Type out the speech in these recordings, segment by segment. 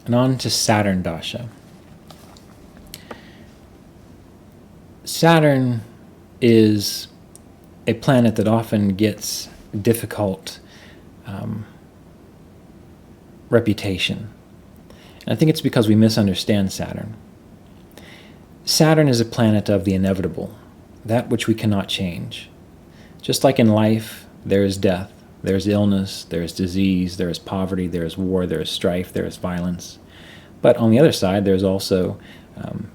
And on to Saturn Dasha. Saturn is a planet that often gets difficult reputation. And I think it's because we misunderstand Saturn. Saturn is a planet of the inevitable, that which we cannot change. Just like in life, there is death, there is illness, there is disease, there is poverty, there is war, there is strife, there is violence. But on the other side, there's also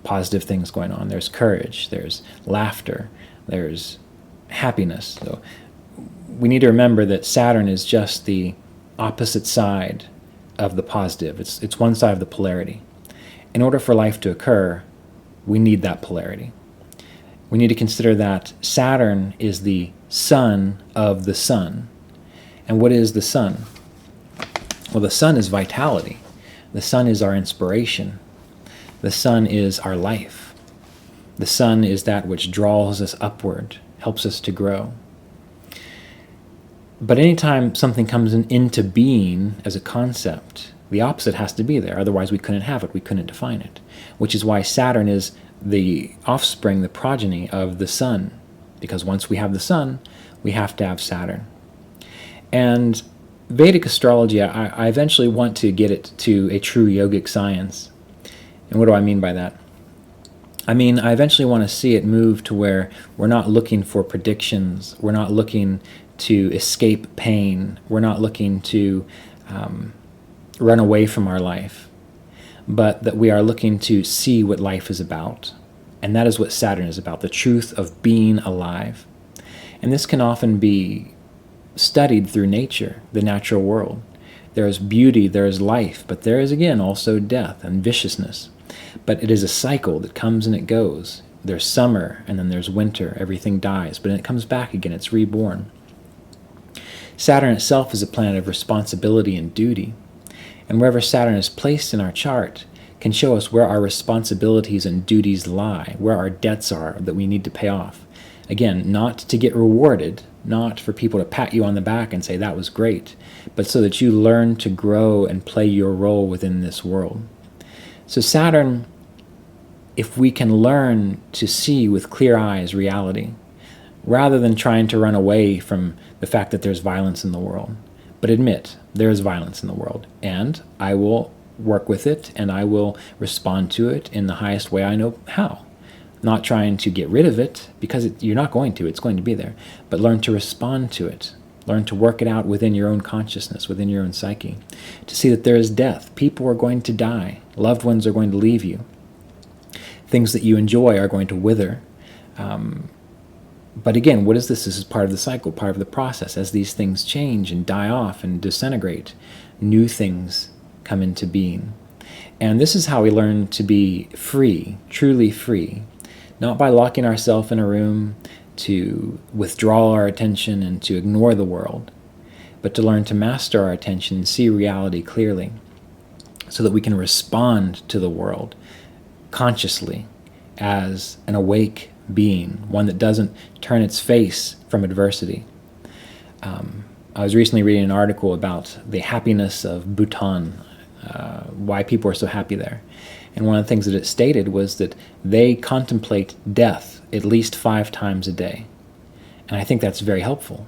positive things going on. There's courage, there's laughter, there's happiness. So we need to remember that Saturn is just the opposite side of the positive. It's one side of the polarity. In order for life to occur, we need that polarity. We need to consider that Saturn is the son of the sun. And what is the sun? Well, the sun is vitality. The sun is our inspiration. The sun is our life. The sun is that which draws us upward, helps us to grow. But anytime something comes into being as a concept, the opposite has to be there. Otherwise, we couldn't have it. We couldn't define it. Which is why Saturn is the offspring, the progeny of the sun. Because once we have the sun, we have to have Saturn. And Vedic astrology, I eventually want to get it to a true yogic science. And what do I mean by that? I mean, I eventually want to see it move to where we're not looking for predictions. We're not looking to escape pain. We're not looking to run away from our life. But that we are looking to see what life is about. And that is what Saturn is about, the truth of being alive. And this can often be studied through nature, the natural world. There is beauty, there is life, but there is again also death and viciousness. But it is a cycle that comes and it goes. There's summer and then there's winter, everything dies, but then it comes back again, it's reborn. Saturn itself is a planet of responsibility and duty. And wherever Saturn is placed in our chart can show us where our responsibilities and duties lie, where our debts are that we need to pay off. Again, not to get rewarded, not for people to pat you on the back and say that was great, but so that you learn to grow and play your role within this world. So Saturn, if we can learn to see with clear eyes reality, rather than trying to run away from the fact that there's violence in the world, but admit there is violence in the world, and I will work with it, and I will respond to it in the highest way I know how. Not trying to get rid of it, because you're not going to, it's going to be there, but learn to respond to it. Learn to work it out within your own consciousness, within your own psyche. To see that there is death. People are going to die. Loved ones are going to leave you. Things that you enjoy are going to wither. But again, what is this? This is part of the cycle, part of the process. As these things change and die off and disintegrate, new things come into being. And this is how we learn to be free, truly free. Not by locking ourselves in a room to withdraw our attention and to ignore the world, but to learn to master our attention and see reality clearly so that we can respond to the world consciously as an awake being, one that doesn't turn its face from adversity. I was recently reading an article about the happiness of Bhutan, why people are so happy there. And one of the things that it stated was that they contemplate death at least 5 times a day. And I think that's very helpful.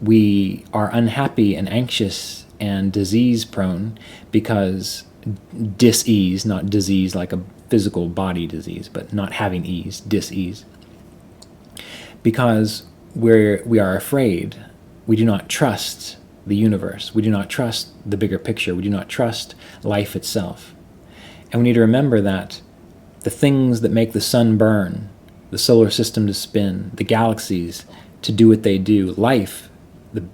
We are unhappy and anxious and disease prone because dis-ease, not disease like a physical body disease, but not having ease, dis-ease. Because we are afraid. We do not trust the universe. We do not trust the bigger picture. We do not trust life itself. And we need to remember that the things that make the sun burn, the solar system to spin, the galaxies to do what they do, life, the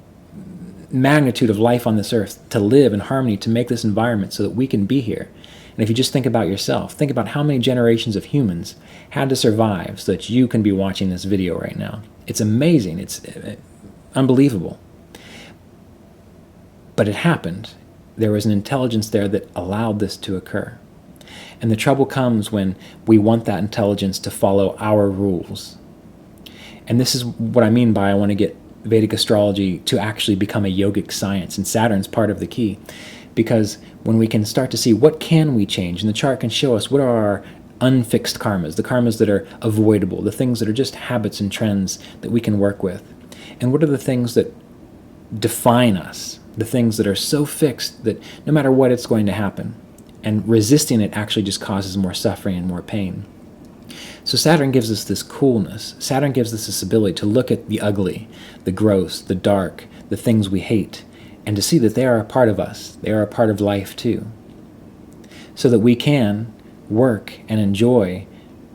magnitude of life on this earth, to live in harmony, to make this environment so that we can be here. And if you just think about yourself, think about how many generations of humans had to survive so that you can be watching this video right now. It's amazing. It's unbelievable. But it happened. There was an intelligence there that allowed this to occur. And the trouble comes when we want that intelligence to follow our rules. And this is what I mean by I want to get Vedic astrology to actually become a yogic science, and Saturn's part of the key. Because when we can start to see what can we change, and the chart can show us what are our unfixed karmas, the karmas that are avoidable, the things that are just habits and trends that we can work with, and what are the things that define us, the things that are so fixed that no matter what, it's going to happen. And resisting it actually just causes more suffering and more pain. So Saturn gives us this coolness. Saturn gives us this ability to look at the ugly, the gross, the dark, the things we hate, and to see that they are a part of us. They are a part of life too. So that we can work and enjoy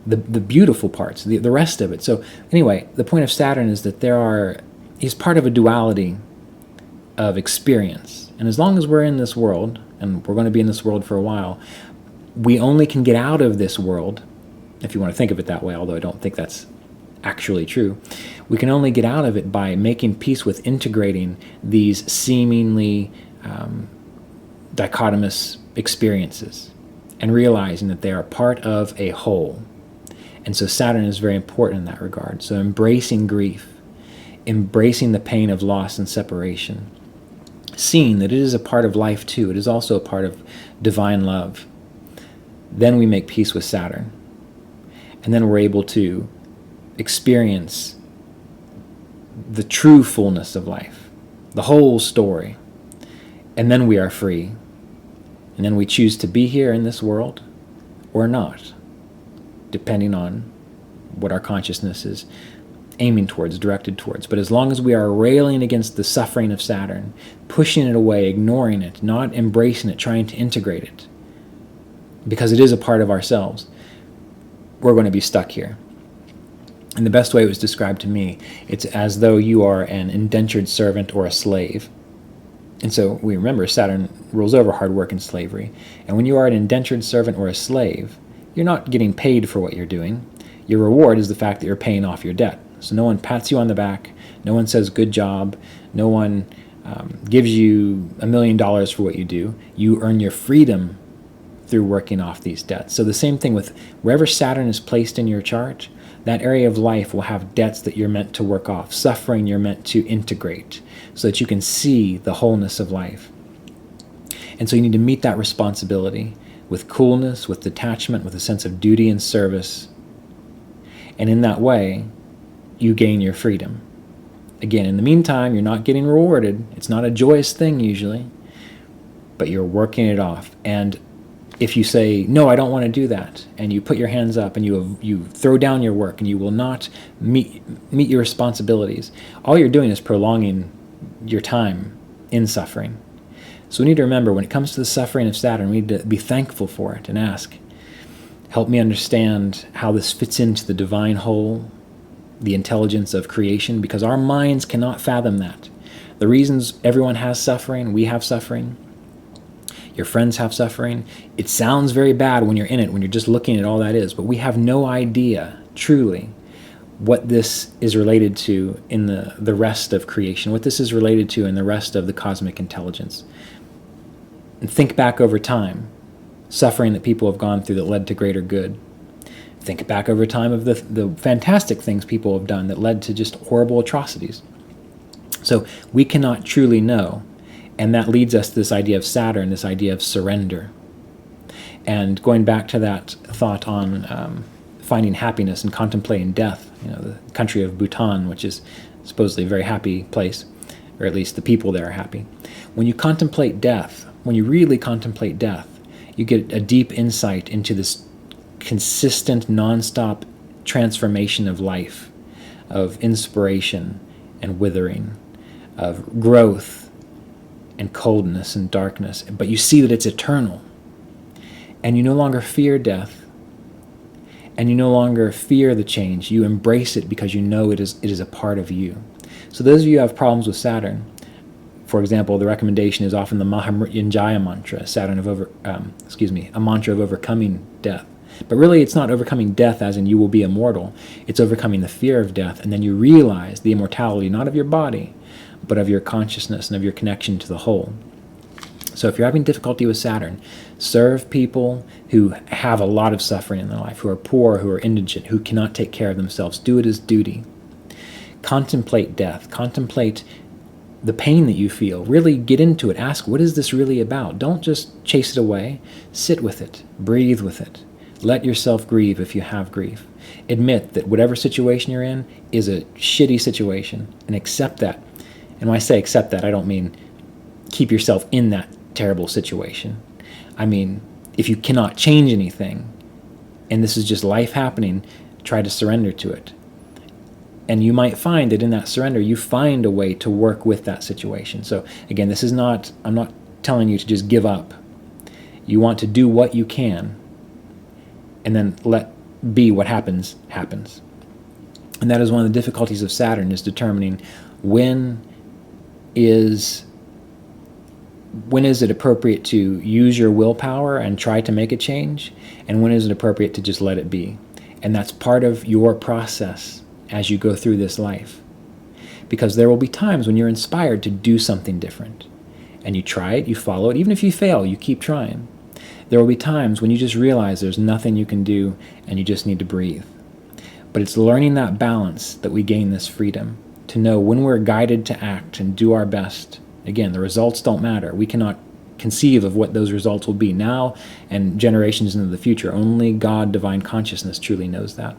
the beautiful parts, the rest of it. So anyway, the point of Saturn is that he's part of a duality of experience. And as long as we're in this world, and we're going to be in this world for a while, we only can get out of this world, if you want to think of it that way, although I don't think that's actually true. We can only get out of it by making peace with integrating these seemingly dichotomous experiences and realizing that they are part of a whole. And so Saturn is very important in that regard. So embracing grief, embracing the pain of loss and separation, seeing that it is a part of life too. It is also a part of divine love. Then we make peace with Saturn. And then we're able to experience the true fullness of life, the whole story. And then we are free. And then we choose to be here in this world or not, depending on what our consciousness is aiming towards, directed towards. But as long as we are railing against the suffering of Saturn, pushing it away, ignoring it, not embracing it, trying to integrate it, because it is a part of ourselves, we're going to be stuck here. And the best way it was described to me, it's as though you are an indentured servant or a slave. And so we remember Saturn rules over hard work and slavery. And when you are an indentured servant or a slave, you're not getting paid for what you're doing. Your reward is the fact that you're paying off your debt. So no one pats you on the back, no one says good job, no one gives you $1 million for what you do. You earn your freedom through working off these debts. So the same thing with wherever Saturn is placed in your chart, that area of life will have debts that you're meant to work off, suffering you're meant to integrate, so that you can see the wholeness of life. And so you need to meet that responsibility with coolness, with detachment, with a sense of duty and service. And in that way, you gain your freedom. Again, in the meantime, you're not getting rewarded. It's not a joyous thing usually, but you're working it off. And if you say, no, I don't want to do that, and you put your hands up and you throw down your work and you will not meet your responsibilities, all you're doing is prolonging your time in suffering. So we need to remember, when it comes to the suffering of Saturn, we need to be thankful for it and ask, help me understand how this fits into the divine whole, the intelligence of creation, because our minds cannot fathom that. The reasons everyone has suffering, we have suffering, your friends have suffering, it sounds very bad when you're in it, when you're just looking at all that is, but we have no idea, truly, what this is related to in the rest of creation, what this is related to in the rest of the cosmic intelligence. And think back over time, suffering that people have gone through that led to greater good. Think back over time of the fantastic things people have done that led to just horrible atrocities. So we cannot truly know, and that leads us to this idea of Saturn, this idea of surrender. And going back to that thought on finding happiness and contemplating death, the country of Bhutan, which is supposedly a very happy place, or at least the people there are happy. When you contemplate death, when you really contemplate death, you get a deep insight into this consistent, nonstop transformation of life, of inspiration and withering, of growth and coldness and darkness. But you see that it's eternal. And you no longer fear death. And you no longer fear the change. You embrace it because you know it is a part of you. So those of you who have problems with Saturn, for example, the recommendation is often the Mahamrityunjaya mantra, a mantra of overcoming death. But really, it's not overcoming death as in you will be immortal. It's overcoming the fear of death, and then you realize the immortality, not of your body, but of your consciousness and of your connection to the whole. So if you're having difficulty with Saturn, serve people who have a lot of suffering in their life, who are poor, who are indigent, who cannot take care of themselves. Do it as duty. Contemplate death. Contemplate the pain that you feel. Really get into it. Ask, what is this really about? Don't just chase it away. Sit with it. Breathe with it. Let yourself grieve if you have grief. Admit that whatever situation you're in is a shitty situation, and accept that. And when I say accept that, I don't mean keep yourself in that terrible situation. I mean, if you cannot change anything, and this is just life happening, try to surrender to it. And you might find that in that surrender, you find a way to work with that situation. So again, this is not, I'm not telling you to just give up. You want to do what you can, and then let be what happens, happens. And that is one of the difficulties of Saturn, is determining when is it appropriate to use your willpower and try to make a change, and when is it appropriate to just let it be. And that's part of your process as you go through this life. Because there will be times when you're inspired to do something different. And you try it, you follow it. Even if you fail, you keep trying. There will be times when you just realize there's nothing you can do and you just need to breathe. But it's learning that balance that we gain this freedom, to know when we're guided to act and do our best. Again, the results don't matter. We cannot conceive of what those results will be now and generations into the future. Only God, divine consciousness, truly knows that.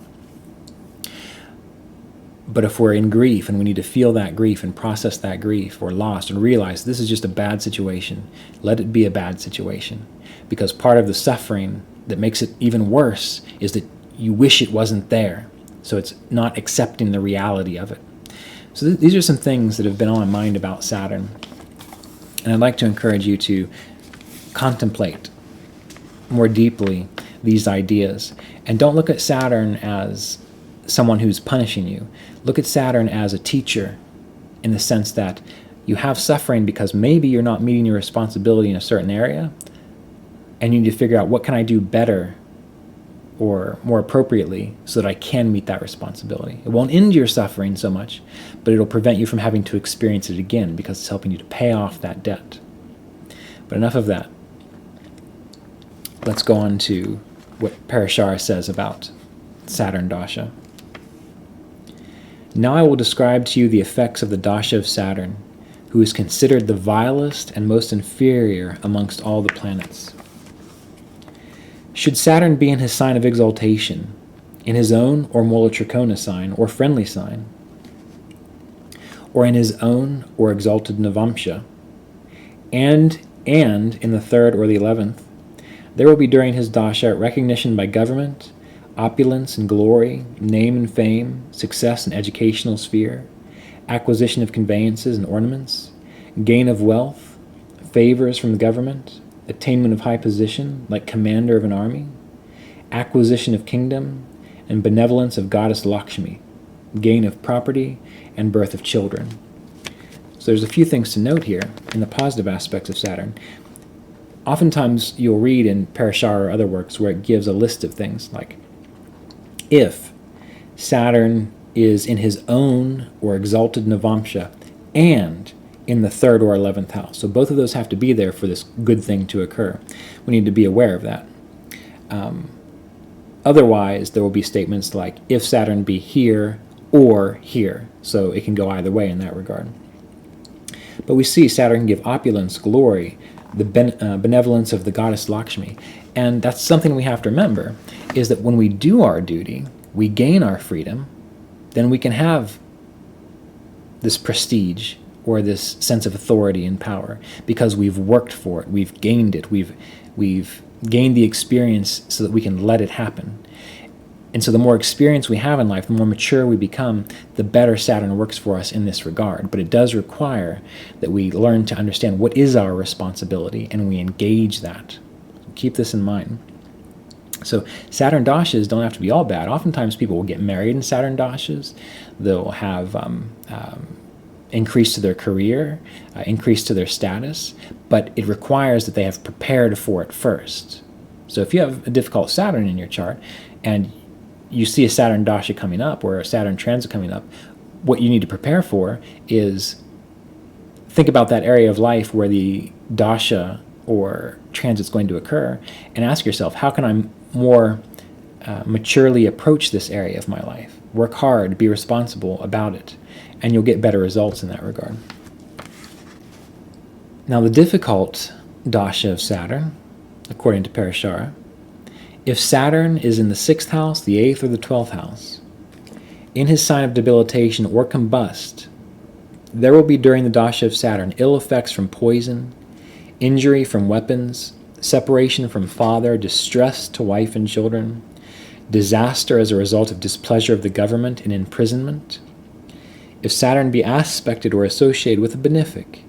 But if we're in grief and we need to feel that grief and process that grief, or lost, and realize this is just a bad situation, let it be a bad situation. Because part of the suffering that makes it even worse is that you wish it wasn't there. So it's not accepting the reality of it. So these are some things that have been on my mind about Saturn. And I'd like to encourage you to contemplate more deeply these ideas. And don't look at Saturn as someone who's punishing you. Look at Saturn as a teacher, in the sense that you have suffering because maybe you're not meeting your responsibility in a certain area, and you need to figure out, what can I do better or more appropriately so that I can meet that responsibility. It won't end your suffering so much, but it'll prevent you from having to experience it again, because it's helping you to pay off that debt. But enough of that. Let's go on to what Parashara says about Saturn Dasha. Now I will describe to you the effects of the Dasha of Saturn, who is considered the vilest and most inferior amongst all the planets. Should Saturn be in his sign of exaltation, in his own or Mula Trikona sign or friendly sign, or in his own or exalted Navamsha, and in the 3rd or the 11th, there will be during his Dasha recognition by government, opulence and glory, name and fame, success and educational sphere, acquisition of conveyances and ornaments, gain of wealth, favors from the government, attainment of high position, like commander of an army, acquisition of kingdom, and benevolence of goddess Lakshmi, gain of property, and birth of children. So there's a few things to note here in the positive aspects of Saturn. Oftentimes you'll read in Parashara or other works where it gives a list of things, like if Saturn is in his own or exalted Navamsha and in the 3rd or 11th house. So both of those have to be there for this good thing to occur. We need to be aware of that. Otherwise, there will be statements like, if Saturn be here or here. So it can go either way in that regard. But we see Saturn can give opulence, glory, the benevolence of the goddess Lakshmi. And that's something we have to remember, is that when we do our duty, we gain our freedom, then we can have this prestige or this sense of authority and power because we've worked for it, we've gained it, we've gained the experience so that we can let it happen. And so the more experience we have in life, the more mature we become, the better Saturn works for us in this regard. But it does require that we learn to understand what is our responsibility and we engage that. So keep this in mind. So Saturn Dashas don't have to be all bad. Oftentimes people will get married in Saturn Dashas. They'll have increase to their career, increase to their status, but it requires that they have prepared for it first. So if you have a difficult Saturn in your chart and you see a Saturn Dasha coming up or a Saturn transit coming up, what you need to prepare for is think about that area of life where the Dasha or transit's going to occur and ask yourself, how can I more maturely approach this area of my life? Work hard, be responsible about it, and you'll get better results in that regard. Now the difficult dasha of Saturn, according to Parashara, if Saturn is in the 6th house, the 8th, or the 12th house, in his sign of debilitation or combust, there will be during the dasha of Saturn ill effects from poison, injury from weapons, separation from father, distress to wife and children, disaster as a result of displeasure of the government and imprisonment. If Saturn be aspected or associated with a benefic,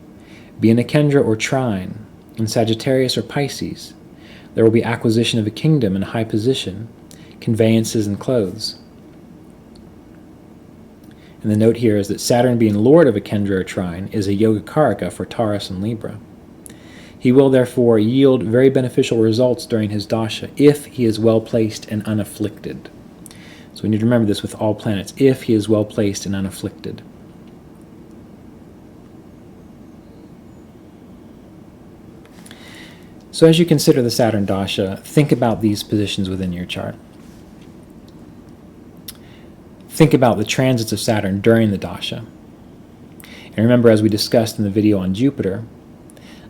be in a Kendra or trine, in Sagittarius or Pisces, there will be acquisition of a kingdom and high position, conveyances and clothes. And the note here is that Saturn being lord of a Kendra or trine is a Yogacaraka for Taurus and Libra. He will therefore yield very beneficial results during his dasha if he is well placed and unafflicted. So we need to remember this with all planets, if he is well placed and unafflicted. So as you consider the Saturn dasha, think about these positions within your chart. Think about the transits of Saturn during the dasha. And remember, as we discussed in the video on Jupiter,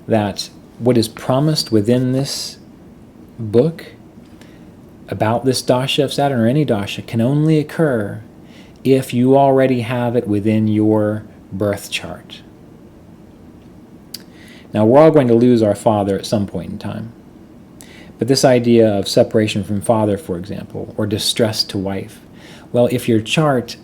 that what is promised within this book about this dasha of Saturn, or any dasha, can only occur if you already have it within your birth chart. Now, we're all going to lose our father at some point in time. But this idea of separation from father, for example, or distress to wife, well, if your chart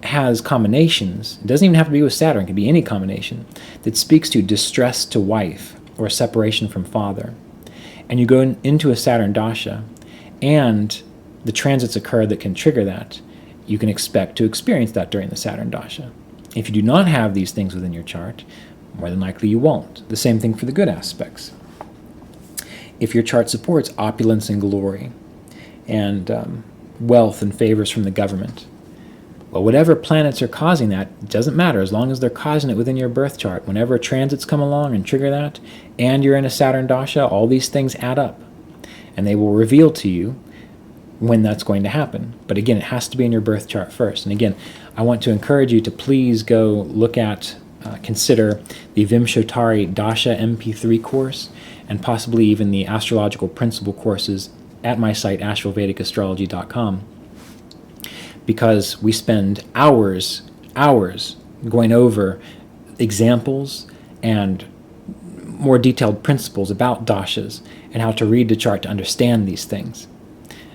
has combinations, it doesn't even have to be with Saturn, it can be any combination, that speaks to distress to wife or separation from father, and you go into a Saturn dasha, and the transits occur that can trigger that, you can expect to experience that during the Saturn dasha. If you do not have these things within your chart, more than likely you won't. The same thing for the good aspects. If your chart supports opulence and glory, and wealth and favors from the government, well, whatever planets are causing that, it doesn't matter as long as they're causing it within your birth chart. Whenever transits come along and trigger that, and you're in a Saturn dasha, all these things add up, and they will reveal to you when that's going to happen. But again, it has to be in your birth chart first. And again, I want to encourage you to please go look at, consider the Vimshottari Dasha MP3 course, and possibly even the astrological principle courses at my site, AshevilleVedicAstrology.com, because we spend hours going over examples and more detailed principles about dashas and how to read the chart to understand these things.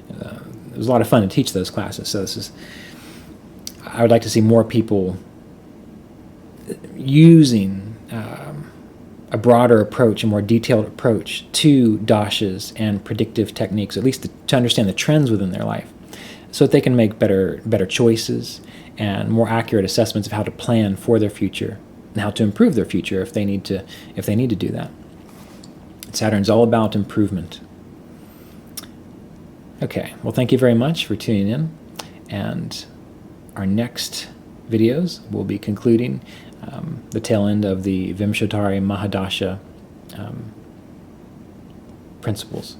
It was a lot of fun to teach those classes, so I would like to see more people using a broader approach, a more detailed approach to dashas and predictive techniques, at least to understand the trends within their life, so that they can make better choices and more accurate assessments of how to plan for their future and how to improve their future if they need to do that. Saturn's all about improvement. Okay, well, thank you very much for tuning in, and our next videos will be concluding the tail end of the Vimshottari Mahadasha principles.